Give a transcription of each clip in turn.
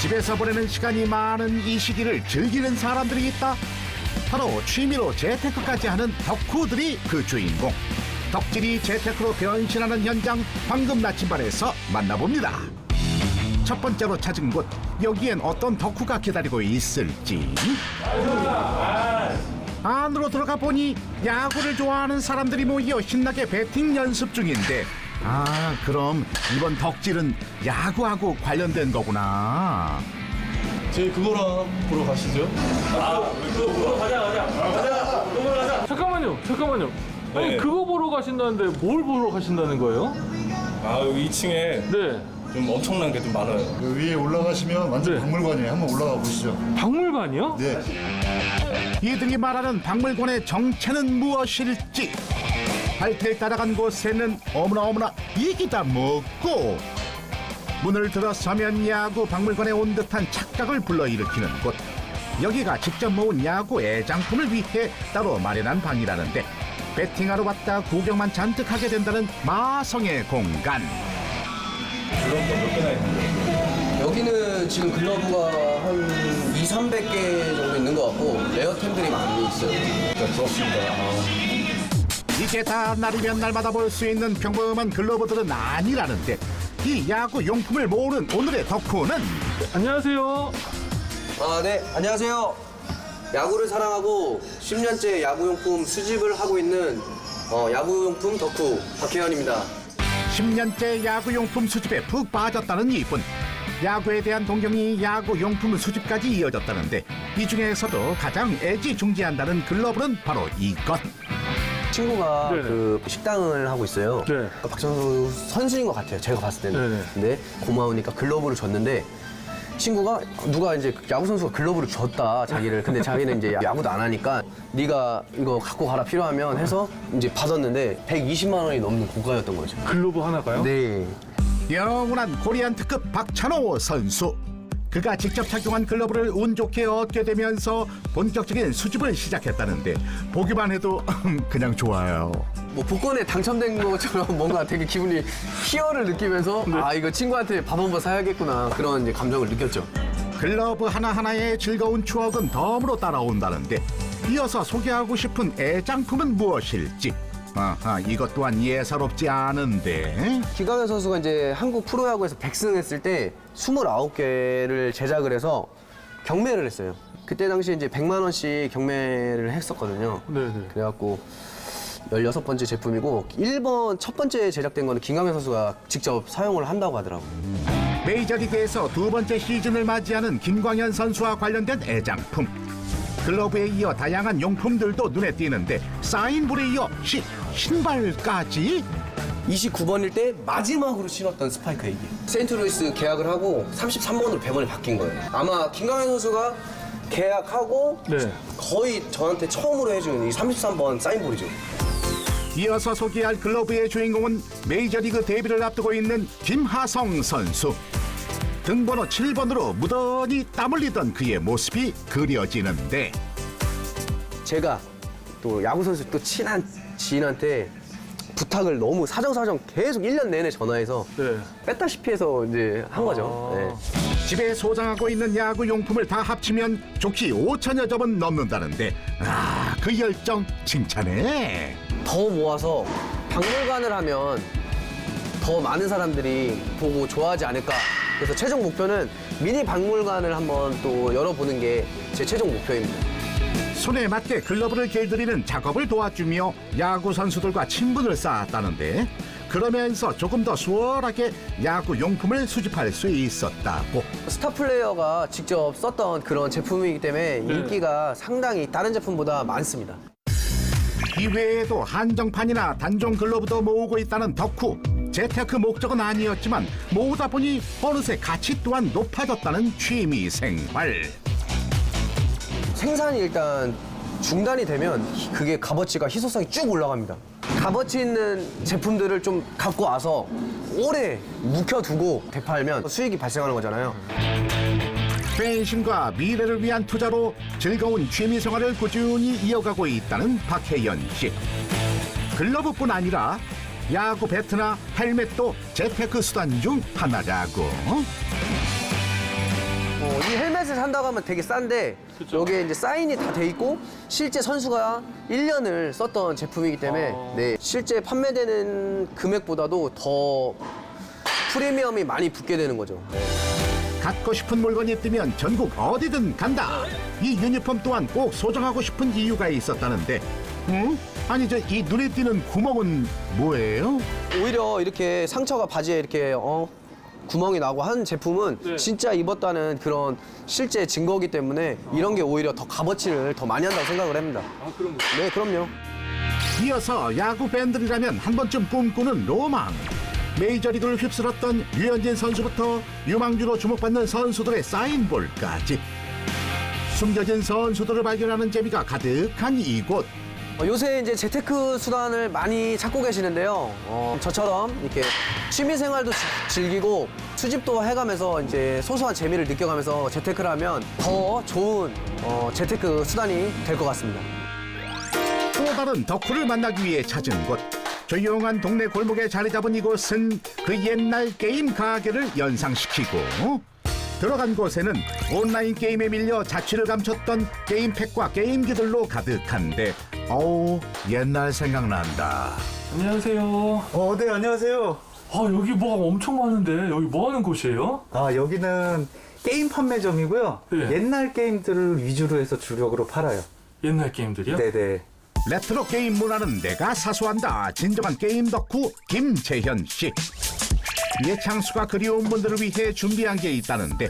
집에서 보내는 시간이 많은 이 시기를 즐기는 사람들이 있다. 바로 취미로 재테크까지 하는 덕후들이 그 주인공. 덕질이 재테크로 변신하는 현장 황금 나침반에서 만나봅니다. 첫 번째로 찾은 곳, 여기엔 어떤 덕후가 기다리고 있을지. 안으로 들어가 보니 야구를 좋아하는 사람들이 모여 신나게 배팅 연습 중인데, 그럼 이번 덕질은 야구하고 관련된 거구나. 저희 그거랑 보러 가시죠. 그거 보러 가자. 그거 보러 가자. 잠깐만요. 아니 네. 그거 보러 가신다는데 뭘 보러 가신다는 거예요? 여기 2층에 네. 좀 엄청난 게 좀 많아요. 그 위에 올라가시면 완전 네. 박물관이에요. 한번 올라가 보시죠. 박물관이요? 네. 이들이 말하는 박물관의 정체는 무엇일지. 발길 따라간 곳에는 어머나 이기다 먹고, 문을 들어서면 야구 박물관에 온 듯한 착각을 불러일으키는 곳. 여기가 직접 모은 야구 애장품을 위해 따로 마련한 방이라는데, 배팅하러 왔다 구경만 잔뜩 하게 된다는 마성의 공간. 그런 거 몇 개나 있는데. 여기는 지금 글러브가 한 200~300개 정도 있는 것 같고 레어템들이 많이 있어요. 부럽습니다. 이게 다 날이면 날마다 볼 수 있는 평범한 글러브들은 아니라는데, 이 야구 용품을 모으는 오늘의 덕후는 안녕하세요. 네, 안녕하세요. 야구를 사랑하고 10년째 야구용품 수집을 하고 있는 야구용품 덕후 박혜연입니다. 10년째 야구용품 수집에 푹 빠졌다는 이분. 야구에 대한 동경이 야구용품 수집까지 이어졌다는데, 이 중에서도 가장 애지중지한다는 글러브는 바로 이것. 친구가 네네. 그 식당을 하고 있어요. 네. 박찬수 선수인 것 같아요. 제가 봤을 때는. 네네. 근데 고마우니까 글러브를 줬는데 친구가 누가 이제 야구 선수가 글러브를 줬다 자기를. 근데 자기는 이제 야구도 안 하니까 네가 이거 갖고 가라 필요하면 해서 이제 받았는데 120만 원이 넘는 고가였던 거죠. 글로브 하나가요? 네. 영원한 코리안 특급 박찬호 선수. 그가 직접 착용한 글러브를 운 좋게 얻게 되면서 본격적인 수집을 시작했다는데, 보기만 해도 그냥 좋아요. 뭐 복권에 당첨된 것처럼 뭔가 되게 기분이 희열을 느끼면서 이거 친구한테 밥 한번 사야겠구나 그런 이제 감정을 느꼈죠. 글러브 하나하나의 즐거운 추억은 덤으로 따라온다는데, 이어서 소개하고 싶은 애장품은 무엇일지. 이것 또한 예사롭지 않은데. 김강현 선수가 이제 한국 프로야구에서 100승했을 때 29개를 제작을 해서 경매를 했어요. 그때 당시에 이제 100만 원씩 경매를 했었거든요. 네네. 그래갖고 16번째 제품이고 1번 첫 번째 제작된 거는 김강현 선수가 직접 사용을 한다고 하더라고요. 메이저리그에서 두 번째 시즌을 맞이하는 김광현 선수와 관련된 애장품. 글러브에 이어 다양한 용품들도 눈에 띄는데, 사인볼에 이어 신발까지? 29번일 때 마지막으로 신었던 스파이크예요, 이게. 세인트루이스 계약을 하고 33번으로 배번이 바뀐 거예요. 아마 김강현 선수가 계약하고 네. 거의 저한테 처음으로 해준 이 33번 사인볼이죠. 이어서 소개할 글러브의 주인공은 메이저리그 데뷔를 앞두고 있는 김하성 선수. 등번호 7번으로 무던히 땀 흘리던 그의 모습이 그려지는데, 제가 또 야구선수 또 친한 지인한테 부탁을 너무 사정사정 계속 1년 내내 전화해서 네. 뺐다시피 해서 이제 한 거죠. 네. 집에 소장하고 있는 야구 용품을 다 합치면 좋기 5천여 점은 넘는다는데, 그 열정 칭찬해. 더 모아서 박물관을 하면 더 많은 사람들이 보고 좋아하지 않을까. 그래서 최종 목표는 미니 박물관을 한번 또 열어보는 게 제 최종 목표입니다. 손에 맞게 글러브를 길들이는 작업을 도와주며 야구 선수들과 친분을 쌓았다는데, 그러면서 조금 더 수월하게 야구 용품을 수집할 수 있었다고. 스타 플레이어가 직접 썼던 그런 제품이기 때문에 인기가 상당히 다른 제품보다 많습니다. 이외에도 한정판이나 단종 글러브도 모으고 있다는 덕후. 재테크 목적은 아니었지만 모으다 보니 어느새 가치 또한 높아졌다는 취미 생활. 생산이 일단 중단이 되면 그게 값어치가 희소성이 쭉 올라갑니다. 값어치 있는 제품들을 좀 갖고 와서 오래 묵혀두고 되팔면 수익이 발생하는 거잖아요. 팬심과 미래를 위한 투자로 즐거운 취미 생활을 꾸준히 이어가고 있다는 박혜연 씨. 글러브뿐 아니라 야구 배트나 헬멧도 재테크 수단 중 하나라고. 인터넷에 산다고 하면 되게 싼데 여기에 이제 사인이 다 돼 있고 실제 선수가 1년을 썼던 제품이기 때문에 네, 실제 판매되는 금액보다도 더 프리미엄이 많이 붙게 되는 거죠. 네. 갖고 싶은 물건이 뜨면 전국 어디든 간다. 이 유니폼 또한 꼭 소장하고 싶은 이유가 있었다는데, 응? 아니 저 이 눈에 띄는 구멍은 뭐예요? 오히려 이렇게 상처가 바지에 이렇게 구멍이 나고 한 제품은 네. 진짜 입었다는 그런 실제 증거이기 때문에 이런 게 오히려 더 값어치를 더 많이 한다고 생각을 합니다. 아, 그런 거. 네, 그럼요. 이어서 야구 팬들이라면 한 번쯤 꿈꾸는 로망. 메이저리그를 휩쓸었던 류현진 선수부터 유망주로 주목받는 선수들의 사인볼까지 숨겨진 선수들을 발견하는 재미가 가득한 이곳. 요새 이제 재테크 수단을 많이 찾고 계시는데요. 저처럼 이렇게 취미 생활도 즐기고 수집도 해가면서 이제 소소한 재미를 느껴가면서 재테크를 하면 더 좋은 재테크 수단이 될 것 같습니다. 또 다른 덕후를 만나기 위해 찾은 곳. 조용한 동네 골목에 자리 잡은 이곳은 그 옛날 게임 가게를 연상시키고 들어간 곳에는 온라인 게임에 밀려 자취를 감췄던 게임팩과 게임기들로 가득한데 어우 옛날 생각난다. 안녕하세요. 네, 안녕하세요. 아, 여기 뭐가 엄청 많은데 여기 뭐 하는 곳이에요? 여기는 게임 판매점이고요. 네. 옛날 게임들을 위주로 해서 주력으로 팔아요. 옛날 게임들이요? 네네. 레트로 게임 문화는 내가 사수한다. 진정한 게임 덕후 김재현 씨. 예창수가 그리운 분들을 위해 준비한 게 있다는데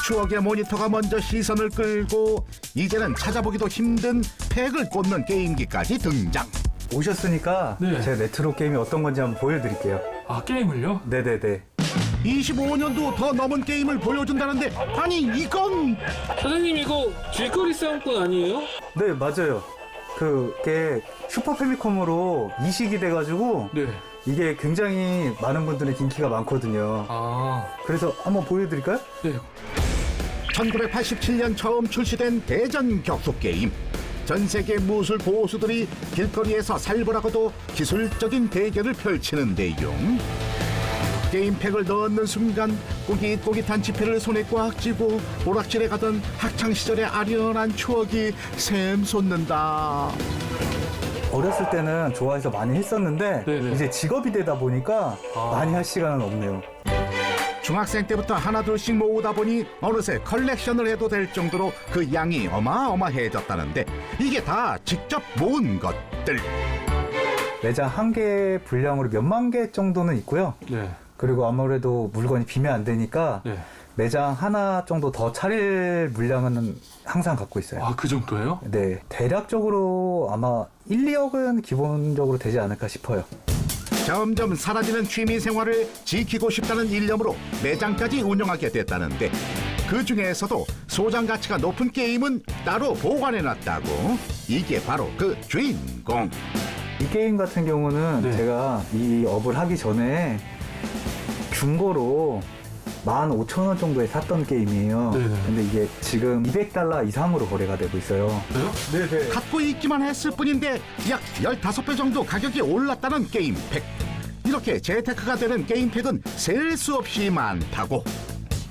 추억의 모니터가 먼저 시선을 끌고 이제는 찾아보기도 힘든 팩을 꽂는 게임기까지 등장. 오셨으니까 네. 제 레트로 게임이 어떤 건지 한번 보여드릴게요. 아, 게임을요? 네네네. 25년도 더 넘은 게임을 보여준다는데 아니 이건 사장님, 이거 길거리 싸움꾼 아니에요? 네, 맞아요. 그게 슈퍼 패미컴으로 이식이 돼가지고 네. 이게 굉장히 많은 분들의 인기가 많거든요. 아, 그래서 한번 보여드릴까요? 네. 1987년 처음 출시된 대전 격투 게임. 전 세계 무술 고수들이 길거리에서 살벌하고도 기술적인 대결을 펼치는데요. 게임팩을 넣는 순간 꼬깃꼬깃한 지폐를 손에 꽉 쥐고 오락실에 가던 학창시절의 아련한 추억이 샘솟는다. 어렸을 때는 좋아해서 많이 했었는데 네네. 이제 직업이 되다 보니까 많이 할 시간은 없네요. 중학생 때부터 하나둘씩 모으다 보니 어느새 컬렉션을 해도 될 정도로 그 양이 어마어마해졌다는데 이게 다 직접 모은 것들. 매장 한 개 분량으로 몇만 개 정도는 있고요. 네. 그리고 아무래도 물건이 비면 안 되니까 네. 매장 하나 정도 더 차릴 물량은 항상 갖고 있어요. 아, 그 정도예요? 네, 대략적으로 아마 1, 2억은 기본적으로 되지 않을까 싶어요. 점점 사라지는 취미 생활을 지키고 싶다는 일념으로 매장까지 운영하게 됐다는데 그 중에서도 소장 가치가 높은 게임은 따로 보관해놨다고. 이게 바로 그 주인공. 이 게임 같은 경우는 네. 제가 이 업을 하기 전에 중고로 15,000원 정도에 샀던 게임이에요. 네네. 근데 이게 지금 $200 이상으로 거래가 되고 있어요. 그래요? 네네. 갖고 있기만 했을 뿐인데 약 15배 정도 가격이 올랐다는 게임팩. 이렇게 재테크가 되는 게임팩은 셀 수 없이 많다고.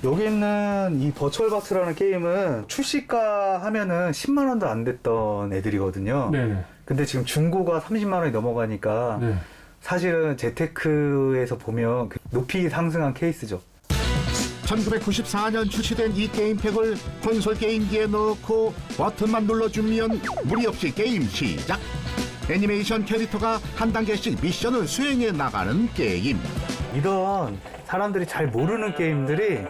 여기 있는 이 버추얼박스라는 게임은 출시가 하면은 10만 원도 안 됐던 애들이거든요. 네네. 근데 지금 중고가 30만 원이 넘어가니까 네. 사실은 재테크에서 보면 높이 상승한 케이스죠. 1994년 출시된 이 게임팩을 콘솔 게임기에 넣고 버튼만 눌러주면 무리 없이 게임 시작. 애니메이션 캐릭터가 한 단계씩 미션을 수행해 나가는 게임. 이런 사람들이 잘 모르는 게임들이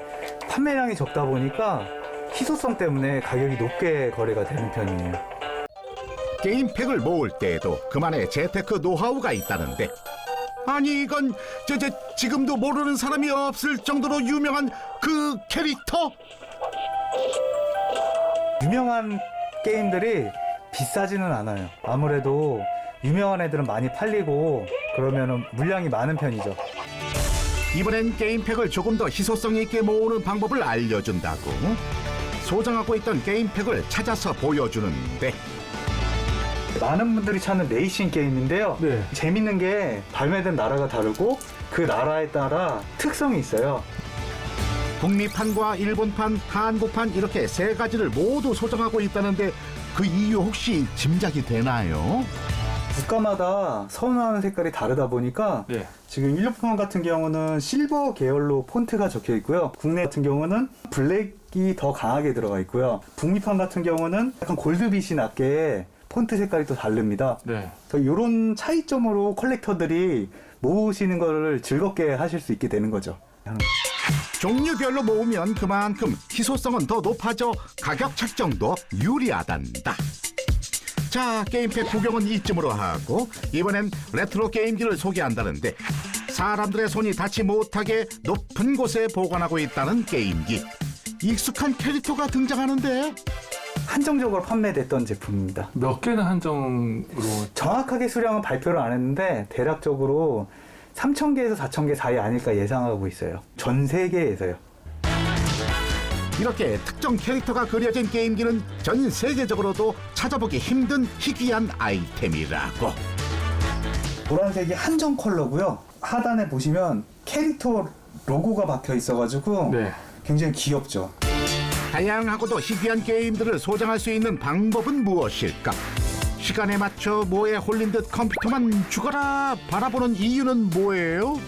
판매량이 적다 보니까 희소성 때문에 가격이 높게 거래가 되는 편이에요. 게임팩을 모을 때에도 그만의 재테크 노하우가 있다는데 아니 이건 지금도 모르는 사람이 없을 정도로 유명한 그 캐릭터? 유명한 게임들이 비싸지는 않아요. 아무래도 유명한 애들은 많이 팔리고 그러면은 물량이 많은 편이죠. 이번엔 게임팩을 조금 더 희소성 있게 모으는 방법을 알려준다고. 소장하고 있던 게임팩을 찾아서 보여주는데 많은 분들이 찾는 레이싱 게임인데요. 네. 재밌는 게 발매된 나라가 다르고 그 나라에 따라 특성이 있어요. 북미판과 일본판, 한국판 이렇게 세 가지를 모두 소장하고 있다는데 그 이유 혹시 짐작이 되나요? 국가마다 선호하는 색깔이 다르다 보니까 네. 지금 일본판 같은 경우는 실버 계열로 폰트가 적혀 있고요. 국내 같은 경우는 블랙이 더 강하게 들어가 있고요. 북미판 같은 경우는 약간 골드빛이 낮게 폰트 색깔이 또 다릅니다. 네. 이런 차이점으로 컬렉터들이 모으시는 거를 즐겁게 하실 수 있게 되는 거죠. 종류별로 모으면 그만큼 희소성은 더 높아져 가격 책정도 유리하단다. 자, 게임팩 구경은 이쯤으로 하고 이번엔 레트로 게임기를 소개한다는데 사람들의 손이 닿지 못하게 높은 곳에 보관하고 있다는 게임기. 익숙한 캐릭터가 등장하는데 한정적으로 판매됐던 제품입니다. 몇 개는 한정으로. 정확하게 수량은 발표를 안 했는데 대략적으로 3,000개에서 4,000개 사이 아닐까 예상하고 있어요. 전 세계에서요. 이렇게 특정 캐릭터가 그려진 게임기는 전 세계적으로도 찾아보기 힘든 희귀한 아이템이라고. 노란색이 한정 컬러고요. 하단에 보시면 캐릭터 로고가 박혀 있어가지고 네. 굉장히 귀엽죠. 다양하고도 희귀한 게임들을 소장할 수 있는 방법은 무엇일까? 시간에 맞춰 뭐에 홀린 듯 컴퓨터만 죽어라 바라보는 이유는 뭐예요?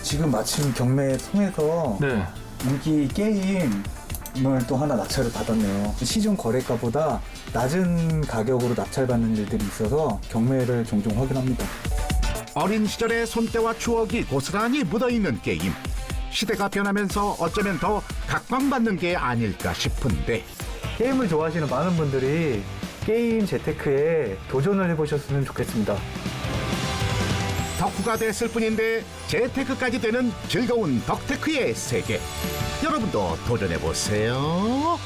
지금 마침 경매에 통해서 네. 인기 게임을 또 하나 낙찰을 받았네요. 시중 거래가보다 낮은 가격으로 낙찰받는 일들이 있어서 경매를 종종 확인합니다. 어린 시절의 손때와 추억이 고스란히 묻어있는 게임. 시대가 변하면서 어쩌면 더 각광받는 게 아닐까 싶은데 게임을 좋아하시는 많은 분들이 게임 재테크에 도전을 해보셨으면 좋겠습니다. 덕후가 됐을 뿐인데 재테크까지 되는 즐거운 덕테크의 세계. 여러분도 도전해보세요.